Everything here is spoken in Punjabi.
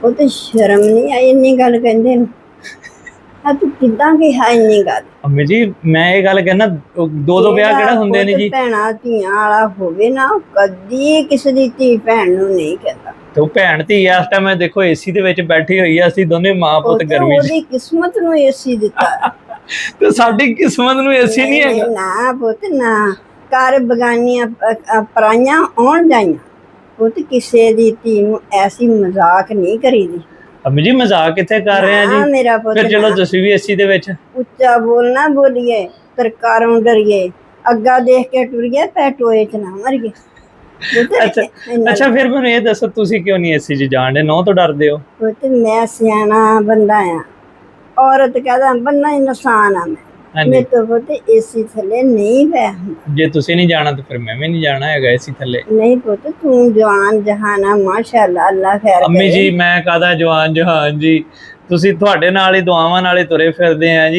ਉਹ ਤੇ ਸ਼ਰਮ ਨਹੀਂ ਆਈ ਇੰਨੀ ਗੱਲ ਕਹਿੰਦੇ ਨੂੰ। ਆ ਤੂੰ ਕਿੱਦਾਂ ਕਿਹਾ ਇੰਨੀ ਗੱਲ? ਅੰਮੀ ਜੀ ਮੈਂ ਇਹ ਗੱਲ ਕਹਿਣਾ, ਦੋ ਦੋ ਵਿਆਹ ਕਿਹੜਾ ਹੁੰਦੇ ਨੇ ਜੀ। ਭੈਣਾਂ ਧੀਆਂ ਵਾਲਾ ਹੋਵੇ ਨਾ, ਉਹ ਕਦੀ ਕਿਸੇ ਦੀ ਧੀ ਭੈਣ ਨੂੰ ਨਹੀਂ ਕਹਿੰਦਾ। ਤੇ ਉਹ ਭੈਣ ਧੀ ਇਸ ਟਾਈਮ ਦੇਖੋ ਏਸੀ ਦੇ ਵਿੱਚ ਬੈਠੀ ਹੋਈ ਆ, ਅਸੀਂ ਦੋਨੇ ਮਾਂ ਪੁੱਤ ਗਰਮੀ ਚ। ਉਹਦੀ ਕਿਸਮਤ ਨੂੰ ਏਸੀ ਦਿੱਤਾ ਤੇ ਸਾਡੀ ਕਿਸਮਤ ਨੂੰ ਏਸੀ ਨਹੀਂ ਹੈਗਾ। ਨਾ ਪੁੱਤ ਨਾ, ਘਰ ਬਗਾਨੀਆਂ ਪਰਾਈਆਂ ਆਉਣ ਜਾਈਆਂ ਪੁੱਤ, ਕਿਸੇ ਦੀ ਧੀ ਨੂੰ ਐਸੀ ਮਜ਼ਾਕ ਨਹੀਂ ਕਰੀਦੀ। ਅੰਮੀ ਜੀ ਮਜ਼ਾਕ ਕਿੱਥੇ ਕਰ ਰਹੇ ਆ ਜੀ? ਮੇਰਾ ਪੁੱਤ ਫਿਰ ਚਲੋ ਤੁਸੀਂ ਵੀ ਏਸੀ ਦੇ ਵਿੱਚ। ਉੱਚਾ ਬੋਲਣਾ ਬੋਲੀਏ, ਤਰਕਾਰੋਂ ਡਰੀਏ, ਅੱਗਾ ਦੇਖ ਕੇ ਟੁਰੀਏ, ਪੈ ਟੋਏ ਚ ਨਾ ਮਰੀਏ। ਅੱਛਾ ਫਿਰ ਮੈਨੂੰ ਇਹ ਦੱਸੋ, ਤੁਸੀਂ ਕਿਉਂ ਨਹੀਂ ਏਸੀ ਚ ਜਾਣ ਦੇ? ਨੌ ਤੋਂ ਡਰਦੇ ਹੋ? ਪੁੱਤ ਮੈਂ ਸਿਆਣਾ ਬੰਦਾ ਆ, ਔਰਤ ਕਹਿੰਦਾ ਬੰਦਾ ਇਨਸਾਨ ਆ। ਮੈਂ ਤਾਂ ਪੁੱਤ ਏਸੀ ਥੱਲੇ ਨਹੀਂ ਪੈ। ਜੇ ਤੁਸੀਂ ਨਹੀਂ ਜਾਣਾ ਤਾਂ ਫਿਰ ਮੈਂ ਵੀ ਨਹੀਂ ਜਾਣਾ ਹੈਗਾ ਏਸੀ ਥੱਲੇ। ਨਹੀਂ ਪੁੱਤ ਤੂੰ ਜਵਾਨ ਜਹਾਨਾ, ਮਾਸ਼ਾਅੱਲਾ, ਅੱਲਾ ਖੈਰ ਅੰਮੀ ਜੀ ਮੈਂ ਕਾਹਦਾ ਜਵਾਨ ਜਹਾਨ ਜੀ, ਤੁਸੀਂ ਤੁਹਾਡੇ ਨਾਲ ਹੀ ਦੁਆਵਾਂ ਨਾਲ ਹੀ ਤੁਰੇ ਫਿਰਦੇ ਆ ਜੀ।